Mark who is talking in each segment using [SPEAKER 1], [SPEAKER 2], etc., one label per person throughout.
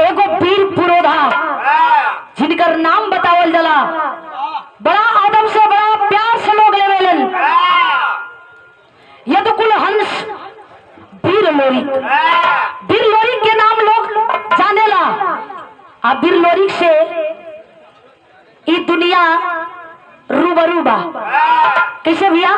[SPEAKER 1] एगो वीर पुरोधा जिनकर नाम बतावल जला, बड़ा आदम से बड़ा प्यार से लोग लेवेलन। यदुकुल हंस वीर लोरिक, वीर लोरिक के नाम लोग जानेला। अब वीर लोरिक से ई दुनिया रूबरू बा। कैसे भैया?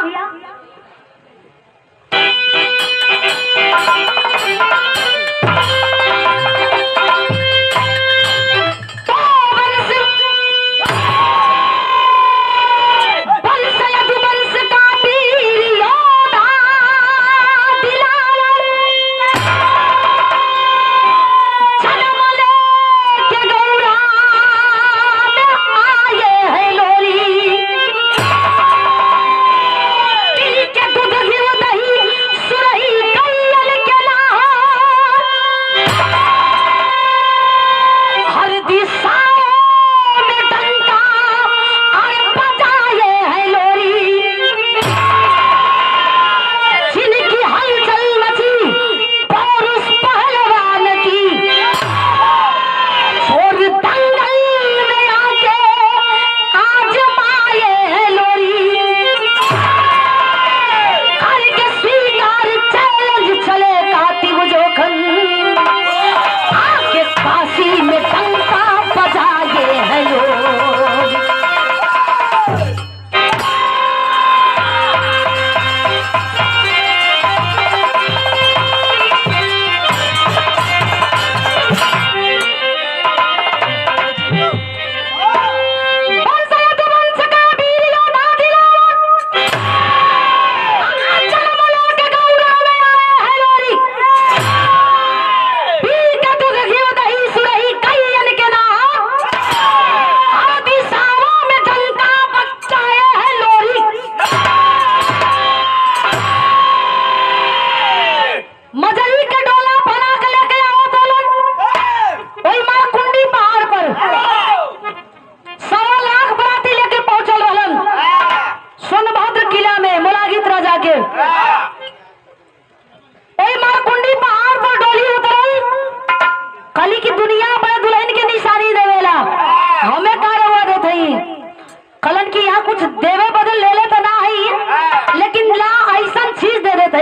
[SPEAKER 1] कुछ देवे बदल ले ले तो ना है, लेकिन ला ऐसा चीज दे देते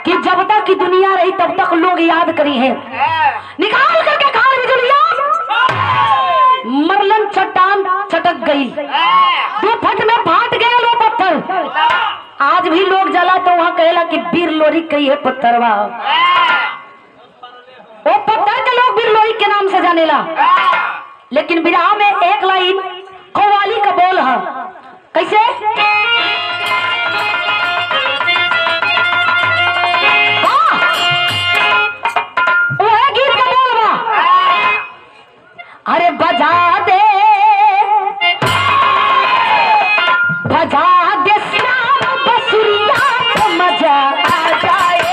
[SPEAKER 1] कि जब तक की दुनिया रही तब तक लोग याद करी है। निकाल करके खाल बिजलिया मरलन चट्टान चटक गई, दो फट में फाट गया वो पत्थर। आज भी लोग जला तो वहां कहला कि वीर लोरिक कही है पत्थरवा, वो पत्थर के लोग वीर लोरिक के नाम से जानेला। लेकिन विराह में एक लाइन कव्वाली का बोल है, कैसे? वह गीत का बोल बा, अरे बजा दे बजा दे श्याम बसुरिया तो मजा आ जाए।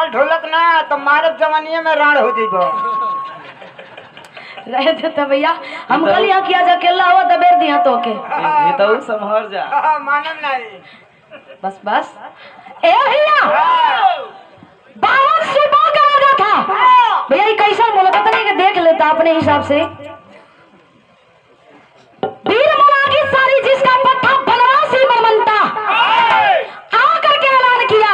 [SPEAKER 2] ताल ढोलक ना तो मारब जवानिया में राण हो जाइबो।
[SPEAKER 1] रहे थे तो भैया हम कल यहाँ किया जा अकेला हुआ दबेर दिया तो के
[SPEAKER 3] ये तो संभर जा
[SPEAKER 2] मानम नहीं।
[SPEAKER 1] बस बस ए भैया बावन सुबह का लगा था भैया ये कैसा बोला पता नहीं कि देख लेता अपने हिसाब से वीर मना की सारी जिसका पट्टा बनवासी मनमंता आकर के ऐलान किया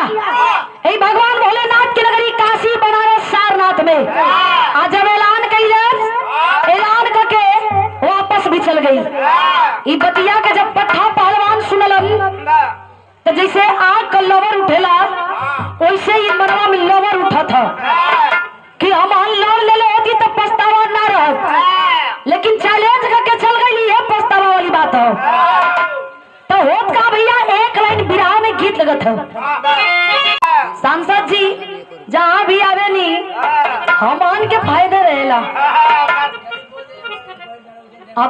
[SPEAKER 1] ए भगवान भोलेनाथ की नगरी काशी बनारस सारनाथ में आज जब ऐलान ऐलान करके वापस भी चल गई। ई बतिया के जब पट्टा पहलवान सुनलन तो जैसे आग का लवर उठेला वैसे ही मनवा में लवर उठा था कि हम लोन ले ले होती तो पछतावा ना रह, लेकिन चैलेंज करके चल गई है पछतावा वाली बात है। तो होत का भैया एक लाइन बिरहा में गीत लगत है। सांसद जी जहाँ भी आवे नी हमान के फायदे रहेला।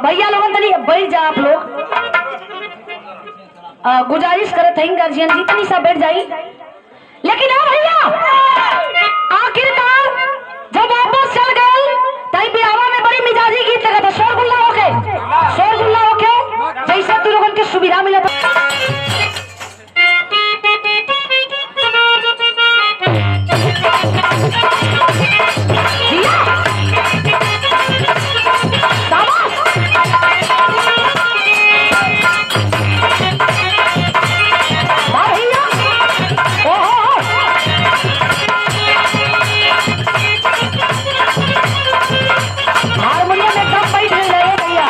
[SPEAKER 1] भैया लोगन तनी बैठ जा आप लोग, गुजारिश करत हैं गार्जियन जी तनी सा बैठ जाई। लेकिन भैया आखिरकार जब वापस चल गए तई बिहावा में बड़ी मिजाजी गीत लगा था शोरगुल्ला होके जैसे तू लोगन के सुविधा मिला था। हारमोनियम एकदम बैठ रहे भैया।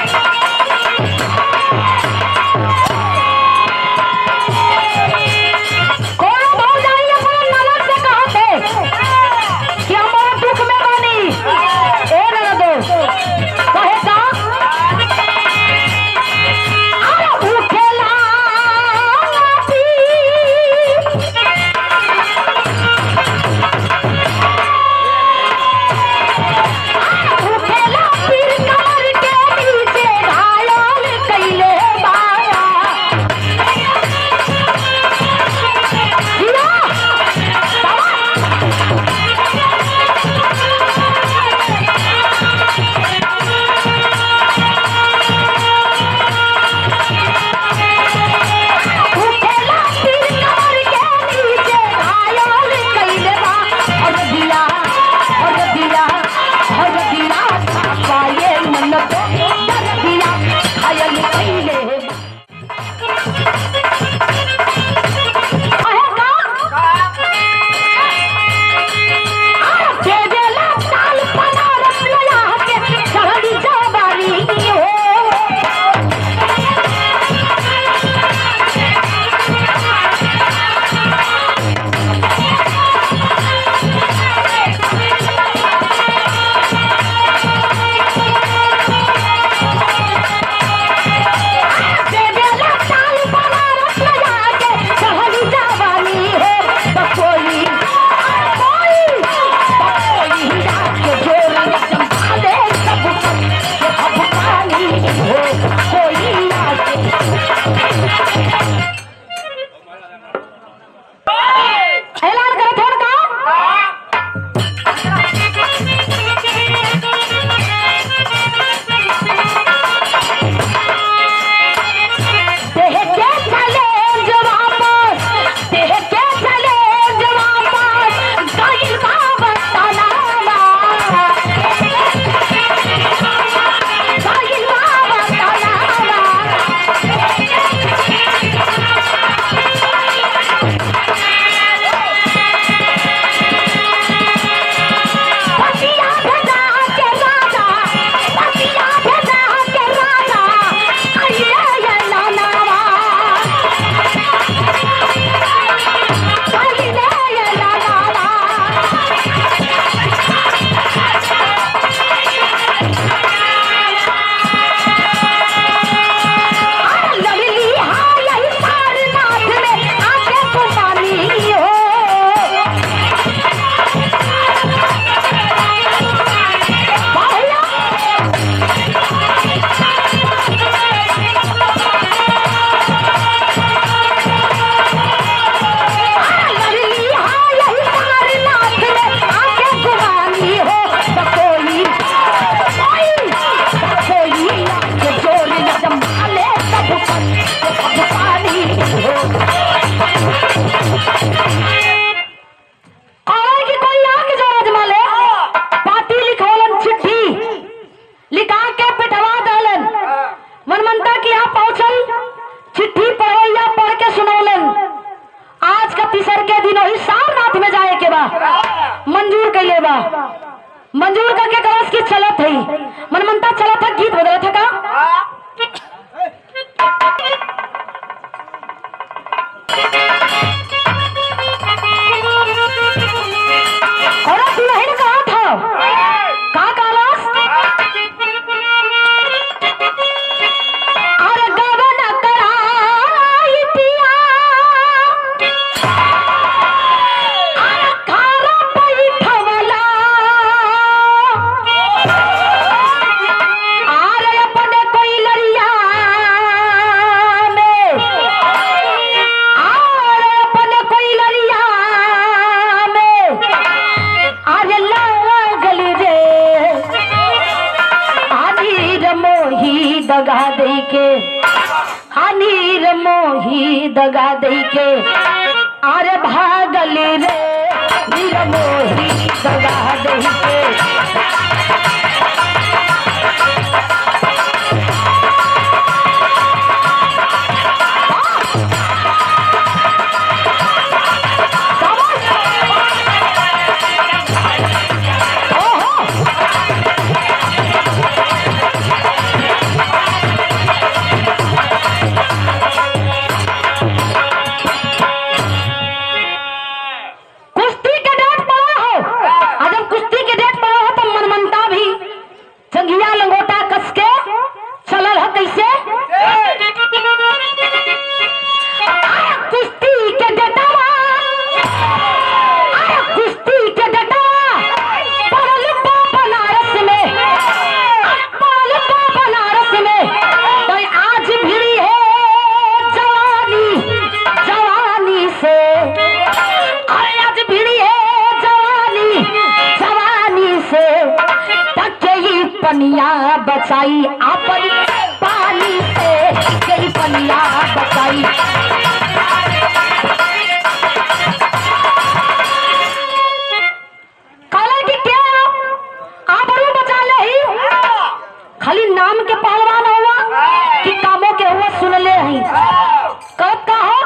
[SPEAKER 1] नीर मोही दगा दई के अरे भागल रे नीर मोही दगा दई के पनिया बचाई आपन पानी से कई पनिया बचाई कलर की क्या आबरू बचा ले ही खाली नाम के पहलवान हुआ कि कामों के हुआ सुन ले ही कब का हो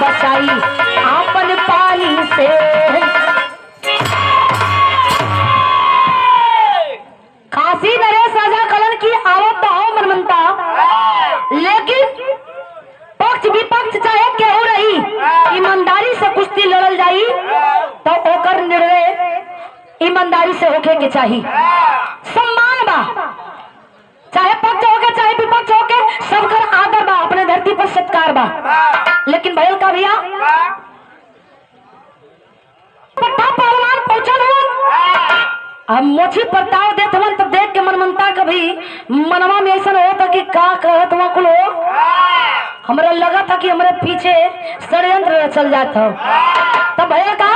[SPEAKER 1] बचाई आपन पानी से काशी नरेश राजा कलन की आवत तो हो मनमनता लेकिन पक्ष विपक्ष चाहे केहू रही ईमानदारी से कुश्ती लड़ल जाई तो ओकर निर्णय ईमानदारी से होके के चाहिए सम्मान बा चाहे पक्ष होके चाहे विपक्ष होके सबकर आदर बा अपने धरती पर सत्कार बा लेकिन भैया का भैया पहलवान पहुंचल अब मोछी परताव देत हवन तो देख के मनमनता कभी मनवा में ऐसा होता कि का कहत हुआ कुल हो हमरा लगा था कि हमारे पीछे षड्यंत्र चल जाता तब भैया का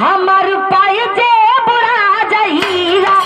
[SPEAKER 1] हमर पाए जे बुढ़ा जहीरा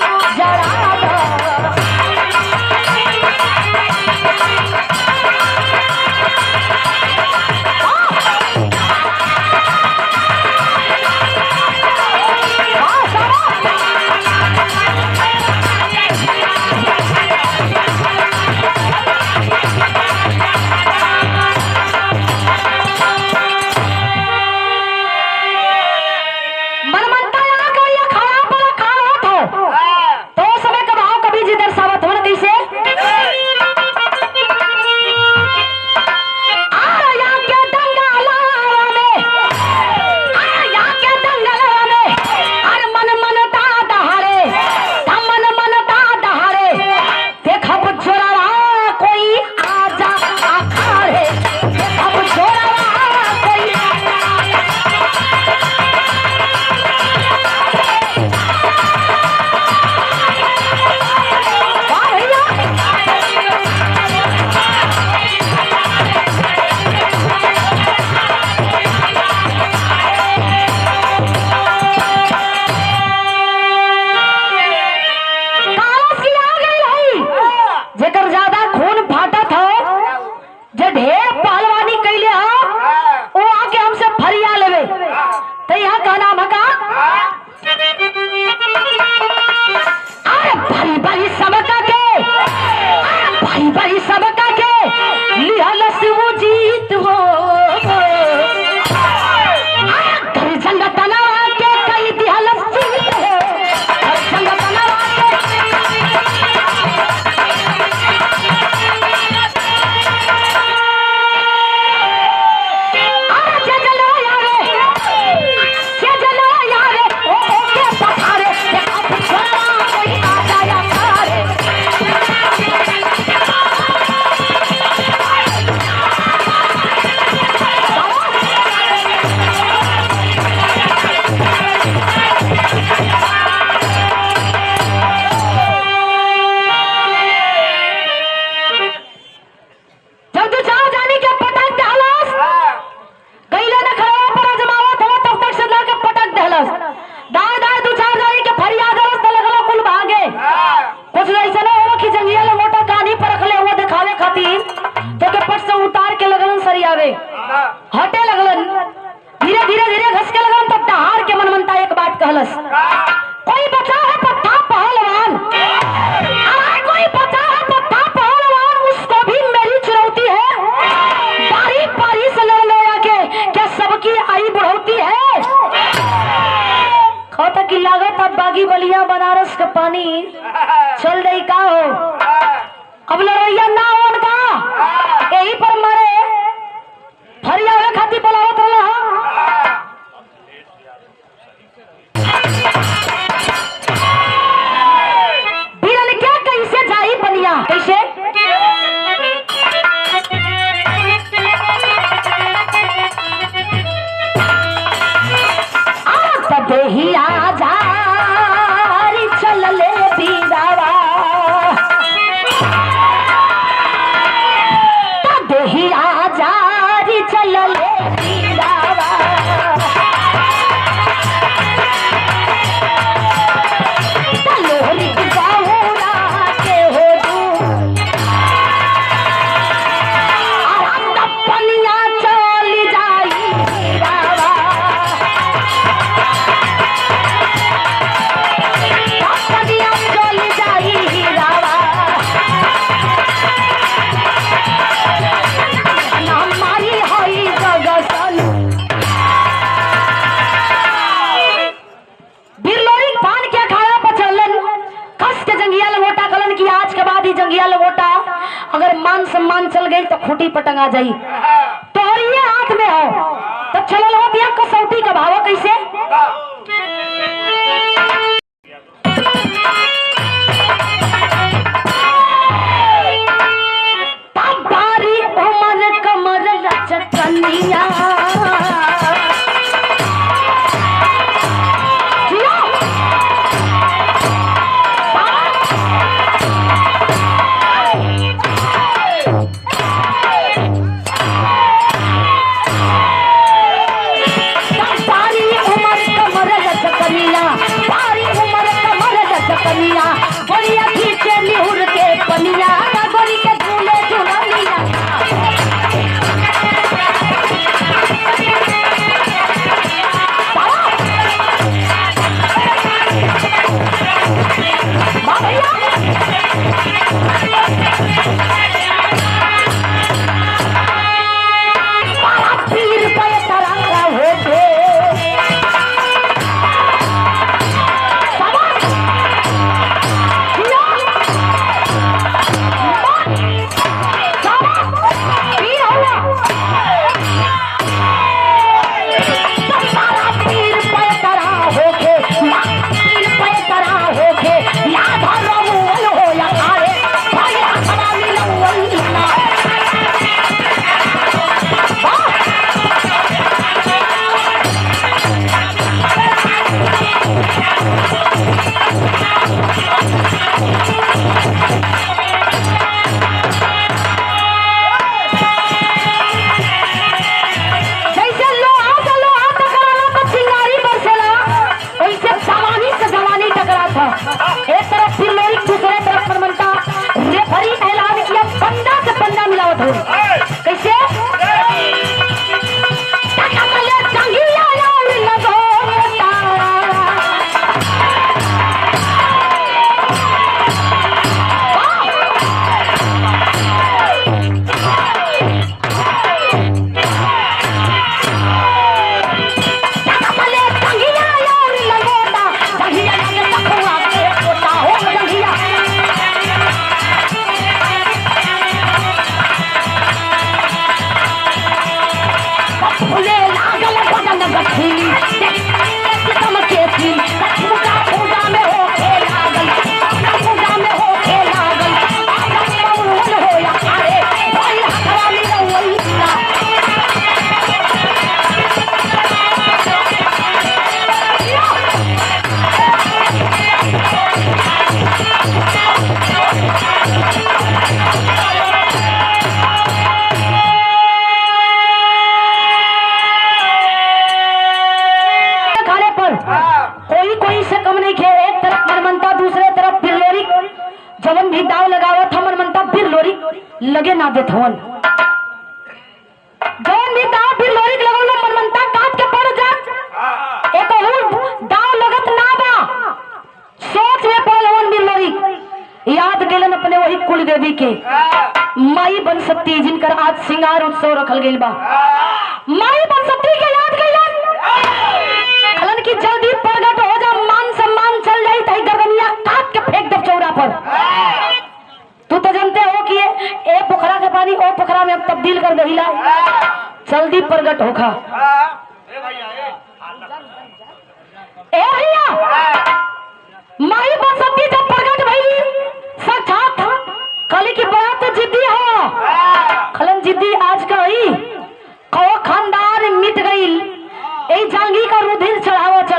[SPEAKER 1] तो के पट से उतार के लगलन सरियावे, हटे लगलन, धीरे धीरे धीरे घस के लगलन। तब दहाड़ के मनमनता एक बात कहलस, कोई बचा है पत्ता पहलवान, कोई बचा है पत्ता पहलवान, उसको भी मेरी चुनौती है, बारी बारी से लड़ लो के क्या सबकी आई बढ़ोती है। कहता कि लागत अब बागी बलिया बनारस का पानी चल रही का हो, अब लड़ैया ना हो उनका, यही पर मारे फरिया हुए खाती पलावत रहा। बीरन क्या कैसे जाई बनिया, कैसे देही आजारी चल ले बीरावा, देही आजारी चल ले बीरावा, लोहरी गौरा के हो दू पनिया चल जाई बीरावा, जंगिया लंगोटा अगर मान सम्मान चल गई तो खूटी पटंग आ जाई, तो और ये हाथ में हो तो चलो लो दिया कसौटी का भाव कैसे। बारी उमर कमर लचकनिया, गोरिया खींचे निहुर के पनिया, गोरी के झूले झूलनिया, जौन भी दाव फिर लोरी के लगौलो मनमनता काट के पड़ जा एको हुल दाव लगत ना बा सोच में पहलवान भी लोरी याद गेलन अपने वही कुल देवी के माई बन सकती जिनकर आज श्रृंगार उत्सव रखल गइल बा माई बन सकती के याद गइलन खलन की जल्दी प्रगट हो जा मान सम्मान चल जाई तई गर्दनिया काट के फेंक दे चौरा पर तू तो जानते हो कि ए पोखरा के पानी ओ पोखरा में अब तब्दील कर दहिला जल्दी प्रगट होखा ए भैया माई बन सकती जब प्रगट भइली साक्षात कली की बात तो जिद्दी हो खलन जिद्दी आज का ही खो खानदान मिट गई ए जांगी का रुधिर चढ़ावत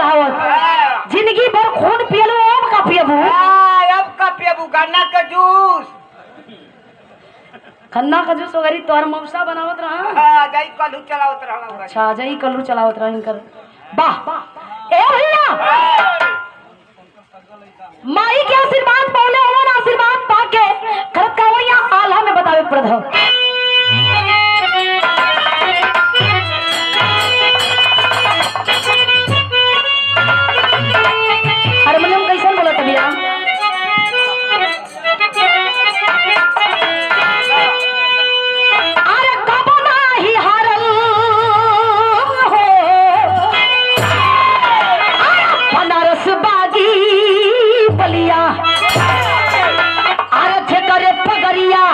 [SPEAKER 1] जिंदगी भर खून पियलू अब का पियबू
[SPEAKER 2] अब का पियबू गन्ना का जूस
[SPEAKER 1] खन्ना का जूस वगैरह तोहर मौसा बनावत रहा
[SPEAKER 2] गई कलू चलावत रहला
[SPEAKER 1] अच्छा जई कलू चलावत रहा इनकर वाह ए भैया माई के आशीर्वाद पौले होवन आशीर्वाद पाके करत का वया आल्हा में बतावे पड़त हो हारमोनियम कैसन बोलत भैया अरे कब नाही हारल हो बनारस बागी बलिया अरे करे पगरिया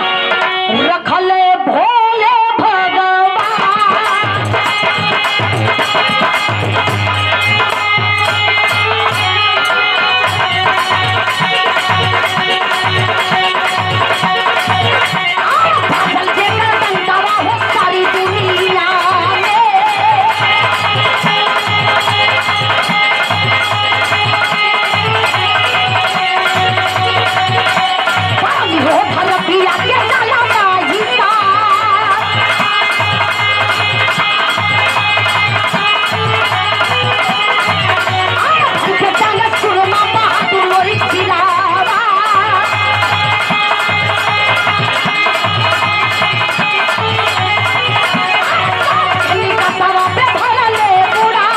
[SPEAKER 1] रखले भोले भगवान फसल के कंटावा हो सारी दुनिया में पानी हो भरपिया के डाला माही सा के डाला सुरमा बहादुर लोरी खिलावा कली का सावा पे भरले बुढ़ा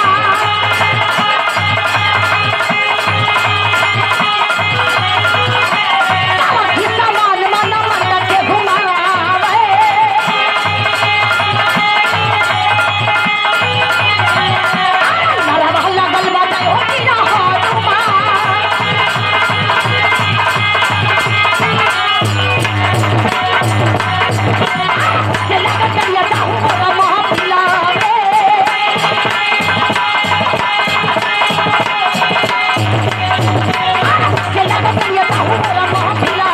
[SPEAKER 1] ही समान मन मन के घुमावे नला भला गलबा दे हो कीरा हाथमा चला के चलिया जाऊं मोरा महफिला चला के चलिया जाऊं मोरा महफिला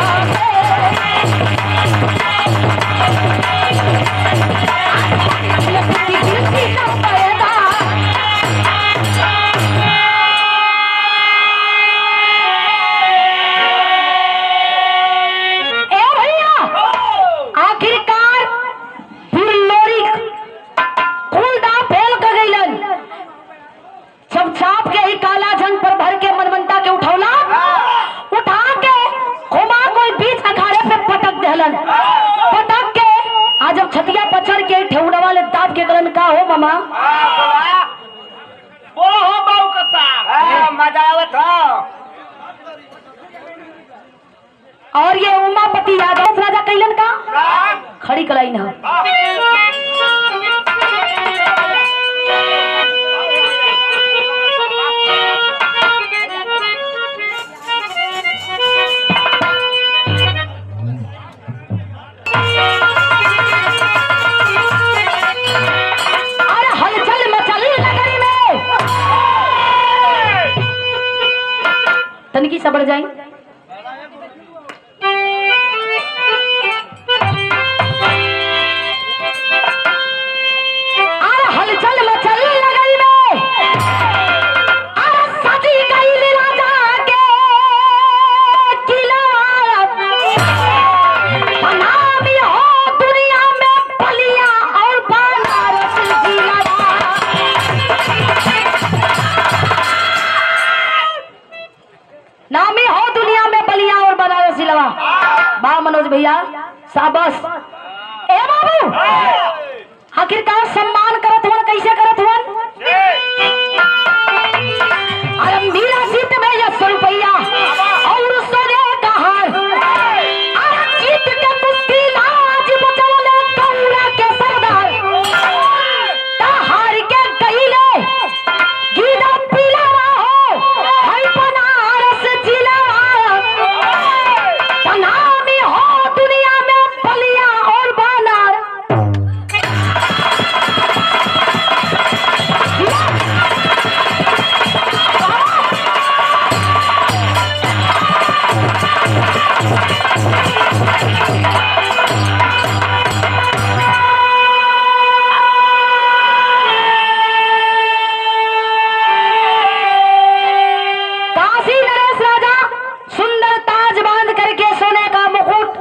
[SPEAKER 1] ले कुत्ती गिरती ना पैदा ए भैया आखिरकार फिर लोरी कुलदा फेल कर गइलन सब छाप के ही काला जंग पर भर के मनमनता के उठौला उठा के घुमा कोई बीच अखाड़े पे पटक देहलन पटक के आज जब छतिया पचड़ के ठेउना वाले दाब के गलन का हो मामा
[SPEAKER 3] बोलो हो बाऊ का साहब
[SPEAKER 2] मजा आवत हो
[SPEAKER 1] और ये उमापति यादव राजा कैलन का खड़ी कलाई ना अरे हलचल मचल नगरी में तनकी सबड़ जाई अरे हलचल मचल नगरी में अरे सजी गई राजा के किला बनामी हो दुनिया में बलिया और बनारस जिला नामी हो दुनिया में बलिया और बनारस जिला बा मनोज भैया शाबाश ए बाबू आखिरकार सम्मान करत हुआ कैसे करत हुआ अरे मीरा जीत में 100 रुपया और सोने का हार अरे जीत के कुश्ती लाज बचौले गौरा के सरदार हार के गईले गीदा पिलावा हो भाई बनारस जिला तनामी हो दुनिया में बलिया और बानर काशी नरेश राजा सुंदर ताज बांध करके सोने का मुकुट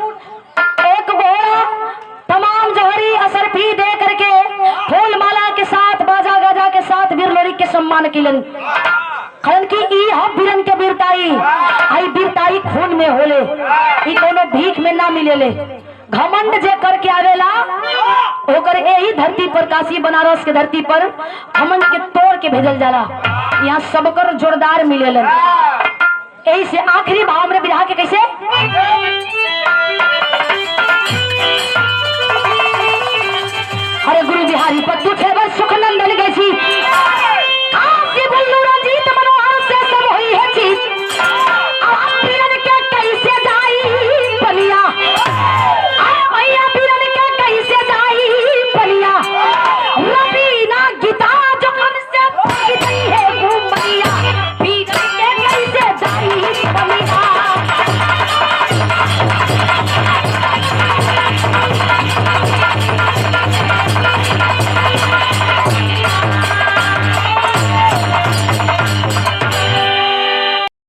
[SPEAKER 1] एक घोड़ा तमाम जौहरी असरफी दे करके फूल माला के साथ बाजा गाजा के साथ वीर लोरी के सम्मान किलन खलन की ई हम वीरन के वीरताई आई वीरताई खून में होले ई कोनो भीख में ना मिलेले घमंड जे करके आवेला ओकर यही धरती पर काशी बनारस के धरती पर घमंड के तोड़ के भेजल जाला यहाँ सबकर जोरदार मिलेलन यही से आखिरी भाव में बिरहा के कैसे